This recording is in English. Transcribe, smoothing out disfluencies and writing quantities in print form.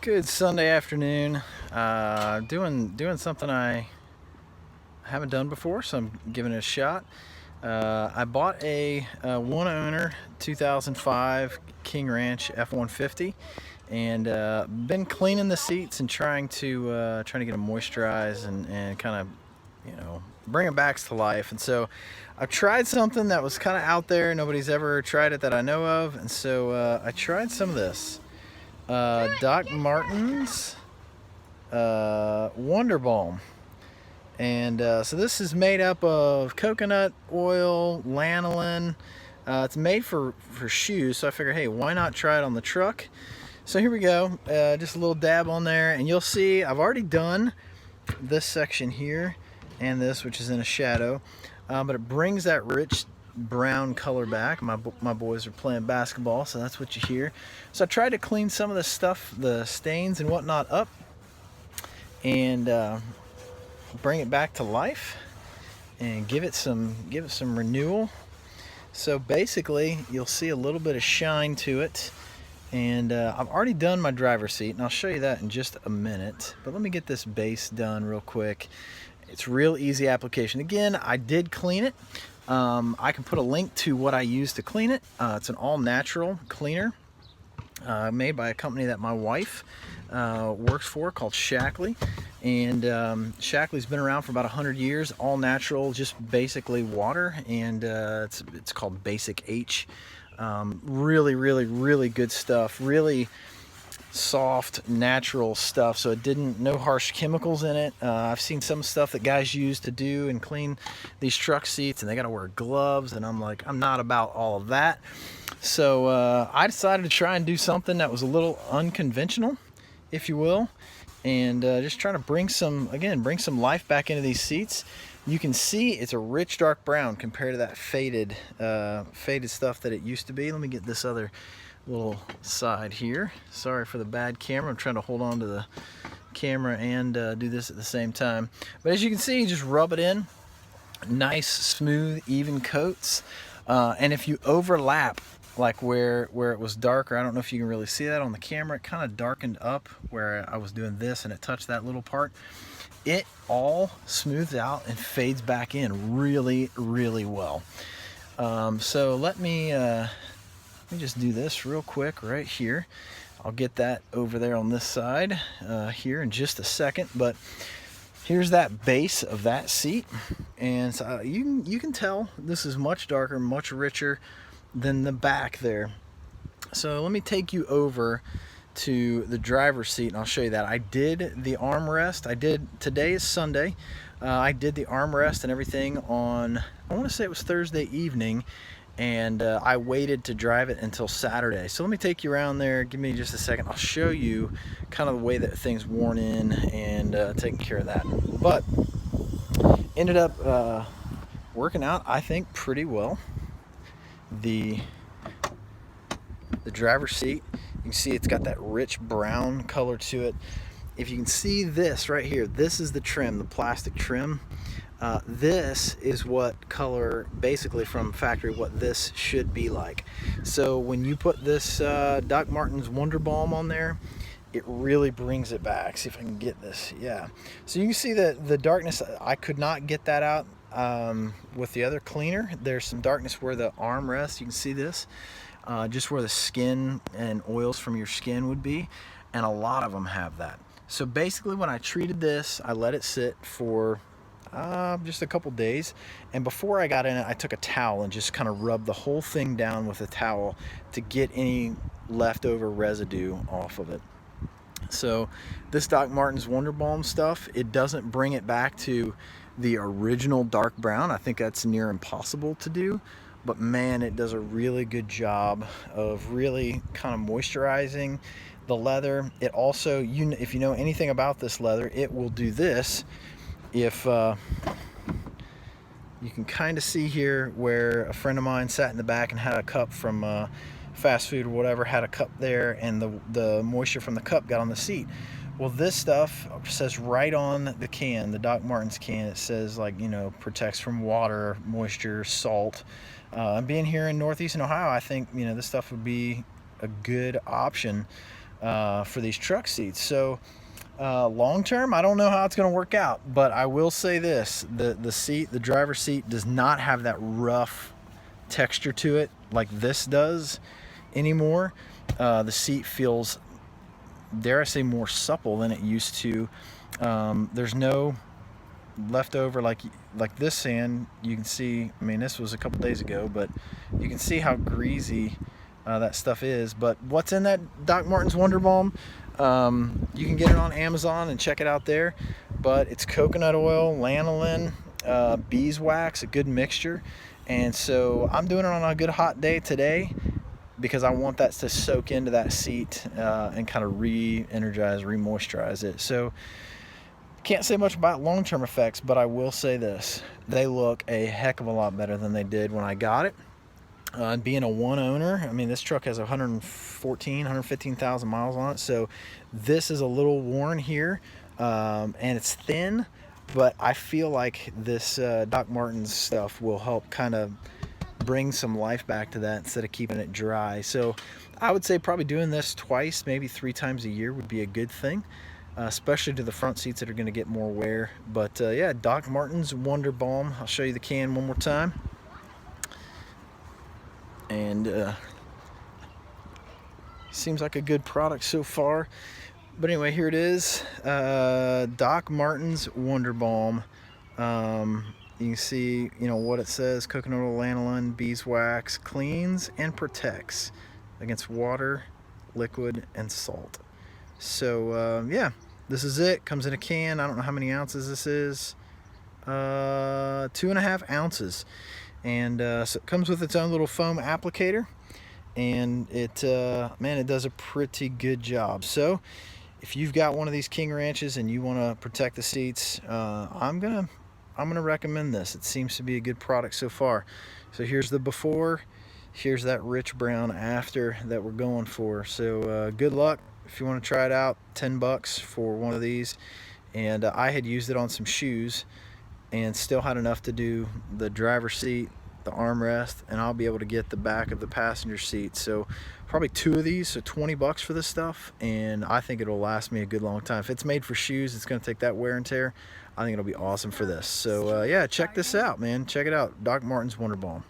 Good Sunday afternoon. Doing something I haven't done before, so I'm giving it a shot. I bought a one owner 2005 King Ranch F-150, and been cleaning the seats and trying to get them moisturized and kind of, bring them back to life. And so I've tried something that was kind of out there. Nobody's ever tried it that I know of, and so I tried some of this. Doc Martens Wonder Balm. And so this is made up of coconut oil, lanolin. It's made for shoes, so I figured, hey, why not try it on the truck? So here we go, just a little dab on there, and you'll see I've already done this section here and this, which is in a shadow, but it brings that rich brown color back. My boys are playing basketball, so that's what you hear. So I tried to clean some of the stuff, the stains and whatnot up, and bring it back to life and give it some renewal. So basically you'll see a little bit of shine to it, and I've already done my driver's seat, and I'll show you that in just a minute, but let me get this base done real quick. It's real easy application. Again, I did clean it. I can put a link to what I use to clean it. It's an all-natural cleaner made by a company that my wife works for, called Shackley. And Shackley's been around for about 100 years, all natural, just basically water, and it's called Basic H. Really good stuff. Really soft, natural stuff, so no harsh chemicals in it. I've seen some stuff that guys use to do and clean these truck seats, and they got to wear gloves, and I'm like, I'm not about all of that. So I decided to try and do something that was a little unconventional, if you will, and just trying to bring some life back into these seats. You can see it's a rich dark brown compared to that faded stuff that it used to be. Let me get this other little side here. Sorry for the bad camera. I'm trying to hold on to the camera and do this at the same time. But as you can see, just rub it in. Nice, smooth, even coats. And if you overlap, like where it was darker, I don't know if you can really see that on the camera, it kind of darkened up where I was doing this and it touched that little part. It all smooths out and fades back in really well. So let me just do this real quick right here. I'll get that over there on this side here in just a second, but here's that base of that seat, and so you can tell this is much darker, much richer than the back there. So let me take you over to the driver's seat and I'll show you that. I did the armrest. Today is Sunday. I did the armrest and everything on, I want to say it was Thursday evening, and I waited to drive it until Saturday. So let me take you around there. Give me just a second. I'll show you kind of the way that things worn in and taking care of that. But ended up working out, I think, pretty well. The driver's seat, you can see it's got that rich brown color to it. If you can see this right here, this is the trim, the plastic trim. This is what color, basically from factory, what this should be like. So when you put this Doc Martens Wonder Balm on there, it really brings it back. See if I can get this. Yeah. So you can see that the darkness, I could not get that out with the other cleaner. There's some darkness where the arm rests. You can see this, just where the skin and oils from your skin would be, and a lot of them have that. So basically when I treated this, I let it sit for just a couple days, and before I got in it, I took a towel and just kind of rubbed the whole thing down with a towel to get any leftover residue off of it. So this Doc Martens Wonder Balm stuff, it doesn't bring it back to the original dark brown. I think that's near impossible to do, but man, it does a really good job of really kind of moisturizing the leather. It also, if you know anything about this leather, it will do this. If you can kind of see here where a friend of mine sat in the back and had a cup from fast food or whatever, had a cup there, and the moisture from the cup got on the seat. Well, this stuff says right on the can, the Doc Martens can, it says, like, protects from water, moisture, salt. And being here in Northeastern Ohio, I think, this stuff would be a good option for these truck seats. So long term, I don't know how it's going to work out, but I will say this: the driver's seat does not have that rough texture to it like this does anymore. The seat feels, dare I say, more supple than it used to. There's no leftover like this sand. You can see, I mean, this was a couple days ago, but you can see how greasy that stuff is. But what's in that Doc Martens Wonder Balm? You can get it on Amazon and check it out there, but it's coconut oil, lanolin, beeswax, a good mixture. And so I'm doing it on a good hot day today because I want that to soak into that seat and kind of re-energize, re-moisturize it. So can't say much about long-term effects, but I will say this: they look a heck of a lot better than they did when I got it. Being a one owner, I mean, this truck has 115,000 miles on it, so this is a little worn here, and it's thin, but I feel like this Doc Martens stuff will help kind of bring some life back to that instead of keeping it dry. So I would say probably doing this twice, maybe 3 times a year would be a good thing, especially to the front seats that are going to get more wear. But yeah, Doc Martens Wonder Balm. I'll show you the can one more time. And seems like a good product so far. But anyway, here it is, Doc Martens Wonder Balm. You can see, you know, what it says: coconut oil, lanolin, beeswax, cleans and protects against water, liquid, and salt. So yeah, this is it. Comes in a can. I don't know how many ounces this is. 2.5 ounces. And so it comes with its own little foam applicator, and it man, it does a pretty good job. So if you've got one of these King Ranches and you want to protect the seats, I'm gonna recommend this. It seems to be a good product so far. So here's the before, here's that rich brown after that we're going for. So good luck if you want to try it out. $10 for one of these, and I had used it on some shoes and still had enough to do the driver's seat, the armrest, and I'll be able to get the back of the passenger seat. So probably 2 of these, so $20 for this stuff, and I think it'll last me a good long time. If it's made for shoes, it's going to take that wear and tear. I think it'll be awesome for this. So yeah, check this out, man. Check it out, Doc Martens Wonder Balm.